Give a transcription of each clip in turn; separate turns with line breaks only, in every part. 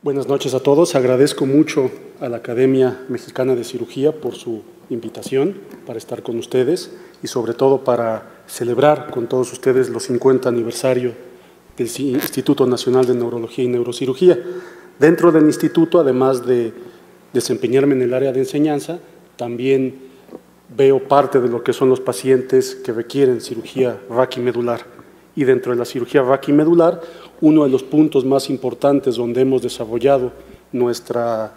Buenas noches a todos. Agradezco mucho a la Academia Mexicana de Cirugía por su invitación para estar con ustedes y sobre todo para celebrar con todos ustedes los 50 aniversario del Instituto Nacional de Neurología y Neurocirugía. Dentro del instituto, además de desempeñarme en el área de enseñanza, también veo parte de lo que son los pacientes que requieren cirugía raquimedular. Y dentro de la cirugía raquimedular, uno de los puntos más importantes donde hemos desarrollado nuestra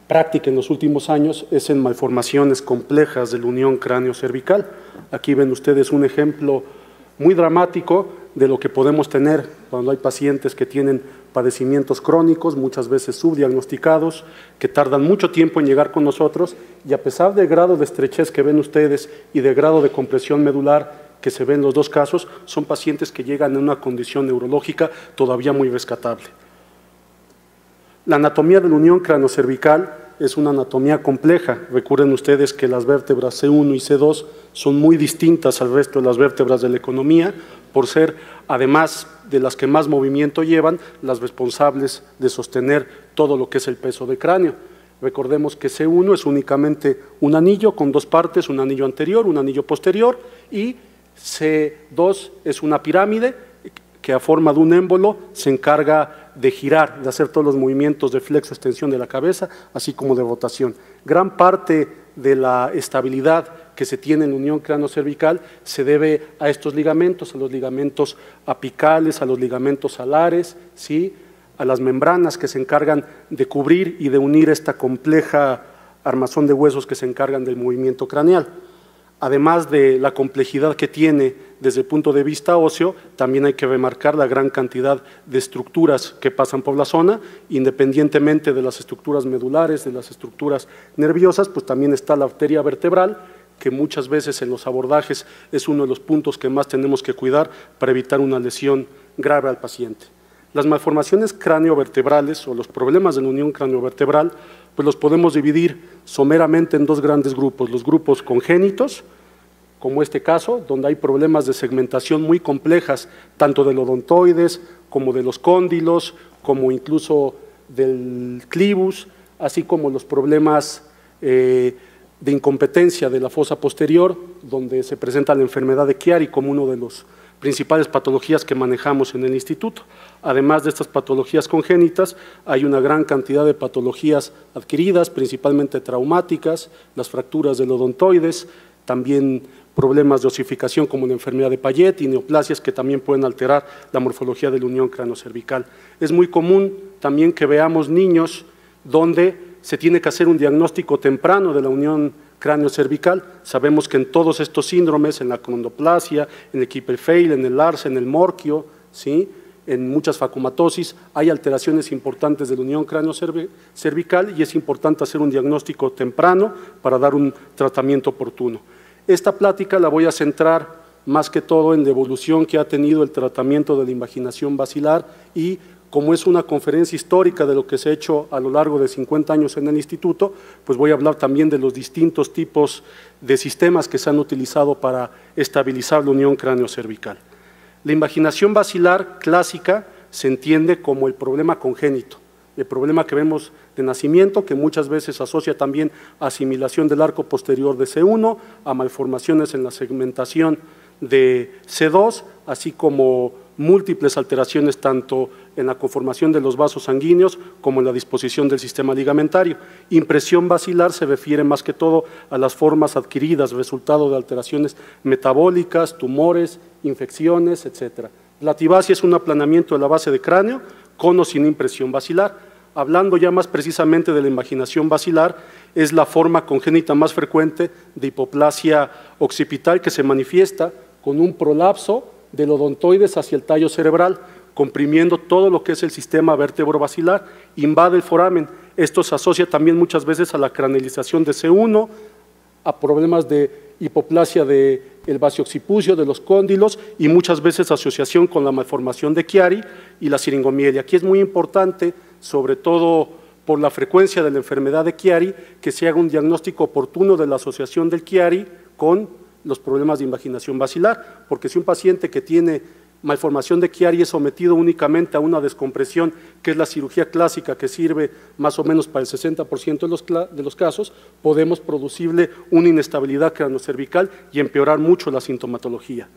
práctica en los últimos años es en malformaciones complejas de la unión cráneo-cervical. Aquí ven ustedes un ejemplo muy dramático de lo que podemos tener cuando hay pacientes que tienen padecimientos crónicos, muchas veces subdiagnosticados, que tardan mucho tiempo en llegar con nosotros y a pesar del grado de estrechez que ven ustedes y de grado de compresión medular que se ve en los dos casos, son pacientes que llegan en una condición neurológica todavía muy rescatable. La anatomía de la unión cráneo-cervical es una anatomía compleja. Recuerden ustedes que las vértebras C1 y C2 son muy distintas al resto de las vértebras de la economía, por ser, además de las que más movimiento llevan, las responsables de sostener todo lo que es el peso del cráneo. Recordemos que C1 es únicamente un anillo con dos partes, un anillo anterior, un anillo posterior, y C2 es una pirámide que a forma de un émbolo se encarga de girar, de hacer todos los movimientos de flexo-extensión de la cabeza, así como de rotación. Gran parte de la estabilidad que se tiene en la unión cráneo-cervical se debe a estos ligamentos, a los ligamentos apicales, a los ligamentos alares, ¿sí?, a las membranas que se encargan de cubrir y de unir esta compleja armazón de huesos que se encargan del movimiento craneal. Además de la complejidad que tiene desde el punto de vista óseo, también hay que remarcar la gran cantidad de estructuras que pasan por la zona, independientemente de las estructuras medulares, de las estructuras nerviosas, pues también está la arteria vertebral, que muchas veces en los abordajes es uno de los puntos que más tenemos que cuidar para evitar una lesión grave al paciente. Las malformaciones craneovertebrales o los problemas de la unión craneovertebral, pues los podemos dividir someramente en dos grandes grupos, los grupos congénitos, como este caso, donde hay problemas de segmentación muy complejas, tanto del odontoides como de los cóndilos, como incluso del clivus, así como los problemas de incompetencia de la fosa posterior, donde se presenta la enfermedad de Chiari como uno de los principales patologías que manejamos en el instituto. Además de estas patologías congénitas, hay una gran cantidad de patologías adquiridas, principalmente traumáticas, las fracturas del odontoides, también problemas de osificación como la enfermedad de Payet y neoplasias que también pueden alterar la morfología de la unión cráneo-cervical. Es muy común también que veamos niños donde se tiene que hacer un diagnóstico temprano de la unión cráneo-cervical. Sabemos que en todos estos síndromes, en la acondroplasia, en el Klippel-Feil, en el Larsen, en el Morquio, ¿sí?, en muchas facomatosis, hay alteraciones importantes de la unión cráneo-cervical y es importante hacer un diagnóstico temprano para dar un tratamiento oportuno. Esta plática la voy a centrar más que todo en la evolución que ha tenido el tratamiento de la invaginación basilar y como es una conferencia histórica de lo que se ha hecho a lo largo de 50 años en el instituto, pues voy a hablar también de los distintos tipos de sistemas que se han utilizado para estabilizar la unión cráneo-cervical. La invaginación basilar clásica se entiende como el problema congénito, el problema que vemos de nacimiento, que muchas veces asocia también a asimilación del arco posterior de C1, a malformaciones en la segmentación de C2, así como múltiples alteraciones tanto en la conformación de los vasos sanguíneos como en la disposición del sistema ligamentario. Impresión basilar se refiere más que todo a las formas adquiridas, resultado de alteraciones metabólicas, tumores, infecciones, etc. Lativasia es un aplanamiento de la base de cráneo con o sin impresión basilar. Hablando ya más precisamente de la invaginación basilar, es la forma congénita más frecuente de hipoplasia occipital que se manifiesta con un prolapso del odontoides hacia el tallo cerebral, comprimiendo todo lo que es el sistema vértebro-basilar, invade el foramen. Esto se asocia también muchas veces a la cranalización de C1, a problemas de hipoplasia del vacío occipucio, de los cóndilos y muchas veces asociación con la malformación de Chiari y la siringomielia. Aquí es muy importante, sobre todo por la frecuencia de la enfermedad de Chiari, que se haga un diagnóstico oportuno de la asociación del Chiari con los problemas de invaginación basilar, porque si un paciente que tiene malformación de Chiari es sometido únicamente a una descompresión, que es la cirugía clásica, que sirve más o menos para el 60% de los casos, podemos producirle una inestabilidad craneocervical y empeorar mucho la sintomatología.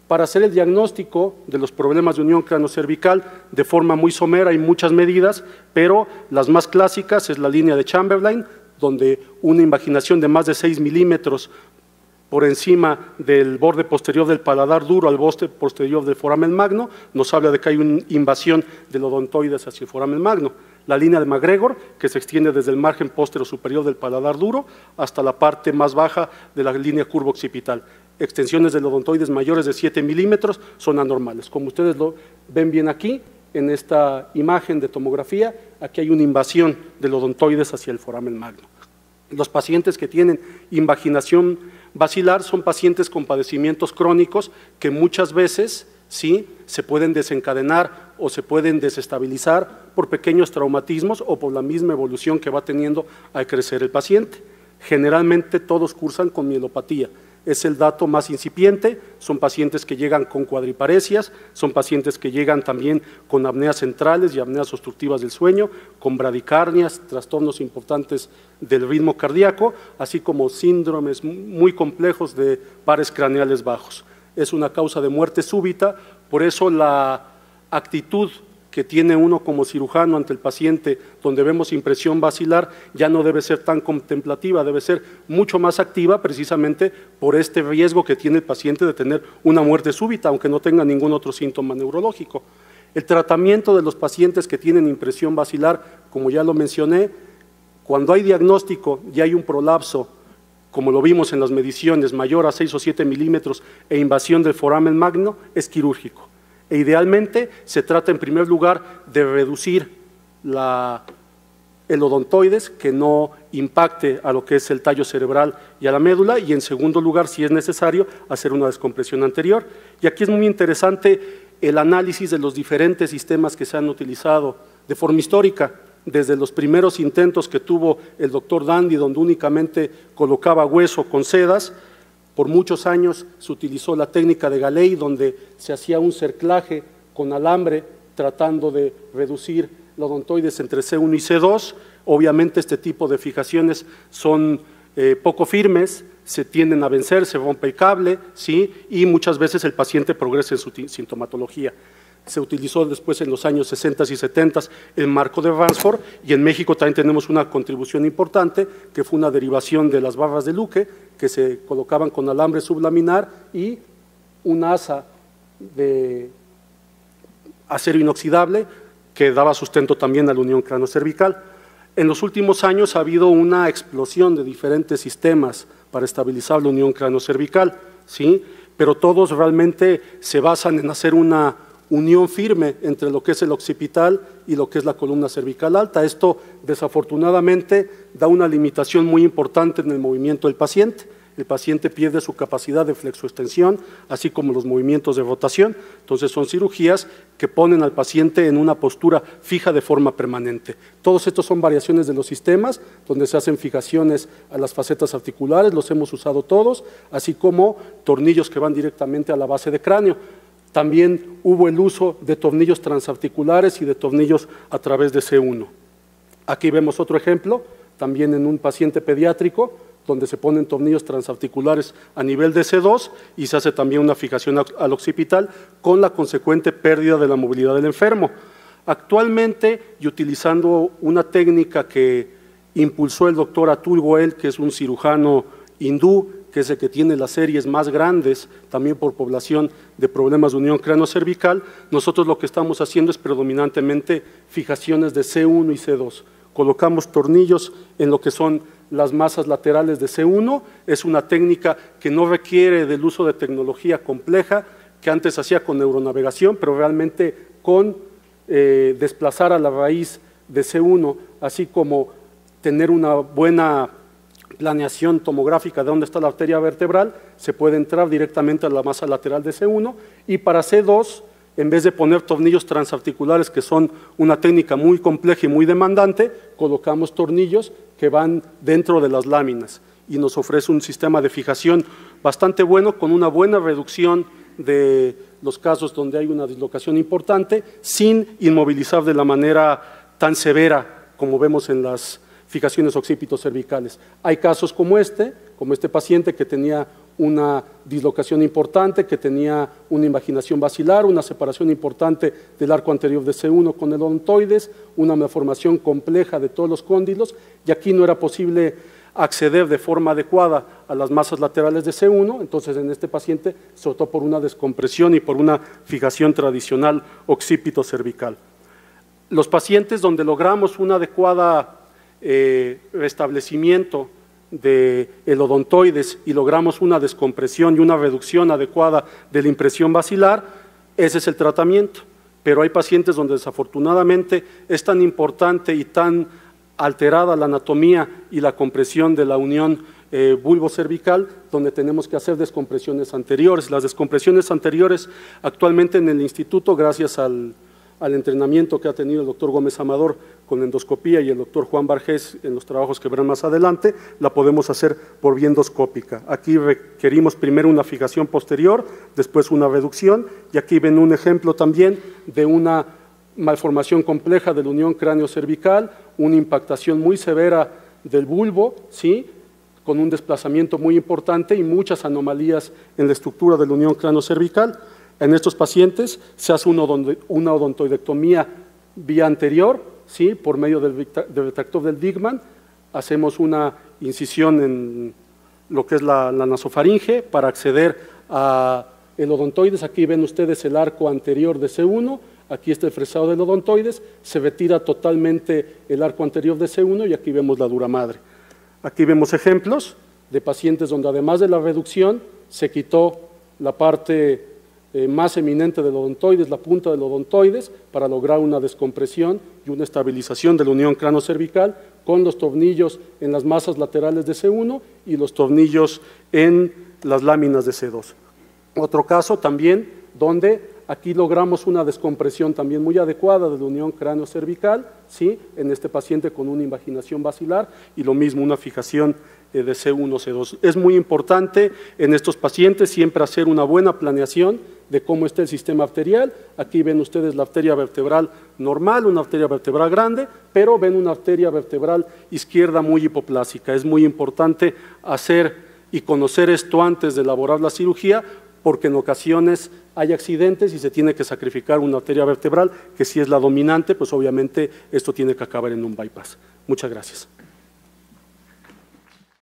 Para hacer el diagnóstico de los problemas de unión craneocervical, de forma muy somera hay muchas medidas, pero las más clásicas es la línea de Chamberlain, donde una invaginación de más de 6 milímetros por encima del borde posterior del paladar duro al borde posterior del foramen magno, nos habla de que hay una invasión del odontoides hacia el foramen magno. La línea de McGregor, que se extiende desde el margen posterior superior del paladar duro hasta la parte más baja de la línea curva occipital. Extensiones del odontoides mayores de 7 milímetros son anormales. Como ustedes lo ven bien aquí, en esta imagen de tomografía, aquí hay una invasión del odontoides hacia el foramen magno. Los pacientes que tienen invaginación basilar son pacientes con padecimientos crónicos que muchas veces sí se pueden desencadenar o se pueden desestabilizar por pequeños traumatismos o por la misma evolución que va teniendo al crecer el paciente. Generalmente todos cursan con mielopatía. Es el dato más incipiente, son pacientes que llegan con cuadriparesias, son pacientes que llegan también con apneas centrales y apneas obstructivas del sueño, con bradicardias, trastornos importantes del ritmo cardíaco, así como síndromes muy complejos de pares craneales bajos. Es una causa de muerte súbita, por eso la actitud que tiene uno como cirujano ante el paciente, donde vemos impresión basilar, ya no debe ser tan contemplativa, debe ser mucho más activa, precisamente por este riesgo que tiene el paciente de tener una muerte súbita, aunque no tenga ningún otro síntoma neurológico. El tratamiento de los pacientes que tienen impresión basilar, como ya lo mencioné, cuando hay diagnóstico y hay un prolapso, como lo vimos en las mediciones, mayor a 6 o 7 milímetros e invasión del foramen magno, es quirúrgico. E idealmente se trata en primer lugar de reducir el odontoides, que no impacte a lo que es el tallo cerebral y a la médula, y en segundo lugar, si es necesario, hacer una descompresión anterior. Y aquí es muy interesante el análisis de los diferentes sistemas que se han utilizado de forma histórica, desde los primeros intentos que tuvo el doctor Dandy, donde únicamente colocaba hueso con sedas. Por muchos años se utilizó la técnica de Galei, donde se hacía un cerclaje con alambre tratando de reducir la odontoides entre C1 y C2. Obviamente este tipo de fijaciones son poco firmes, se tienden a vencer, se rompe el cable, ¿sí? Y muchas veces el paciente progresa en su sintomatología. Se utilizó después en los años 60 y 70 el marco de Ransford, y en México también tenemos una contribución importante, que fue una derivación de las barras de Luque, que se colocaban con alambre sublaminar y un asa de acero inoxidable que daba sustento también a la unión craneocervical. En los últimos años ha habido una explosión de diferentes sistemas para estabilizar la unión craneocervical, ¿sí? Pero todos realmente se basan en hacer una unión firme entre lo que es el occipital y lo que es la columna cervical alta. Esto desafortunadamente da una limitación muy importante en el movimiento del paciente. El paciente pierde su capacidad de flexoextensión, así como los movimientos de rotación. Entonces son cirugías que ponen al paciente en una postura fija de forma permanente. Todos estos son variaciones de los sistemas, donde se hacen fijaciones a las facetas articulares, los hemos usado todos, así como tornillos que van directamente a la base de cráneo. También hubo el uso de tornillos transarticulares y de tornillos a través de C1. Aquí vemos otro ejemplo, también en un paciente pediátrico, donde se ponen tornillos transarticulares a nivel de C2 y se hace también una fijación al occipital con la consecuente pérdida de la movilidad del enfermo. Actualmente, y utilizando una técnica que impulsó el doctor Atul Goel, que es un cirujano hindú, que es el que tiene las series más grandes, también por población de problemas de unión craneocervical, nosotros lo que estamos haciendo es predominantemente fijaciones de C1 y C2. Colocamos tornillos en lo que son las masas laterales de C1, es una técnica que no requiere del uso de tecnología compleja, que antes se hacía con neuronavegación, pero realmente con desplazar a la raíz de C1, así como tener una buena planeación tomográfica de dónde está la arteria vertebral, se puede entrar directamente a la masa lateral de C1, y para C2, en vez de poner tornillos transarticulares, que son una técnica muy compleja y muy demandante, colocamos tornillos que van dentro de las láminas y nos ofrece un sistema de fijación bastante bueno, con una buena reducción de los casos donde hay una dislocación importante, sin inmovilizar de la manera tan severa como vemos en las fijaciones occipito-cervicales. Hay casos como este paciente que tenía una dislocación importante, que tenía una invaginación basilar, una separación importante del arco anterior de C1 con el odontoides, una malformación compleja de todos los cóndilos, y aquí no era posible acceder de forma adecuada a las masas laterales de C1, entonces en este paciente se optó por una descompresión y por una fijación tradicional occipito-cervical. Los pacientes donde logramos un adecuado restablecimiento del odontoides y logramos una descompresión y una reducción adecuada de la impresión basilar, ese es el tratamiento. Pero hay pacientes donde desafortunadamente es tan importante y tan alterada la anatomía y la compresión de la unión bulbo-cervical, donde tenemos que hacer descompresiones anteriores. Las descompresiones anteriores actualmente en el instituto, gracias al entrenamiento que ha tenido el doctor Gómez Amador con endoscopía y el doctor Juan Bargés en los trabajos que verán más adelante, la podemos hacer por vía endoscópica. Aquí requerimos primero una fijación posterior, después una reducción, y aquí ven un ejemplo también de una malformación compleja de la unión cráneo-cervical, una impactación muy severa del bulbo, ¿sí?, con un desplazamiento muy importante y muchas anomalías en la estructura de la unión cráneo-cervical. En estos pacientes se hace una odontoidectomía vía anterior, ¿sí?, por medio del retractor del Wigman, hacemos una incisión en lo que es la nasofaringe para acceder al odontoides. Aquí ven ustedes el arco anterior de C1, aquí está el fresado del odontoides, se retira totalmente el arco anterior de C1 y aquí vemos la dura madre. Aquí vemos ejemplos de pacientes donde además de la reducción se quitó la parte más eminente del odontoides, la punta del odontoides, para lograr una descompresión y una estabilización de la unión cráneo-cervical con los tornillos en las masas laterales de C1 y los tornillos en las láminas de C2. Otro caso también donde aquí logramos una descompresión también muy adecuada de la unión cráneo-cervical, ¿sí?, en este paciente con una invaginación basilar y lo mismo una fijación de C1, C2. Es muy importante en estos pacientes siempre hacer una buena planeación de cómo está el sistema arterial. Aquí ven ustedes la arteria vertebral normal, una arteria vertebral grande, pero ven una arteria vertebral izquierda muy hipoplásica. Es muy importante hacer y conocer esto antes de elaborar la cirugía, porque en ocasiones hay accidentes y se tiene que sacrificar una arteria vertebral, que si es la dominante, pues obviamente esto tiene que acabar en un bypass. Muchas gracias.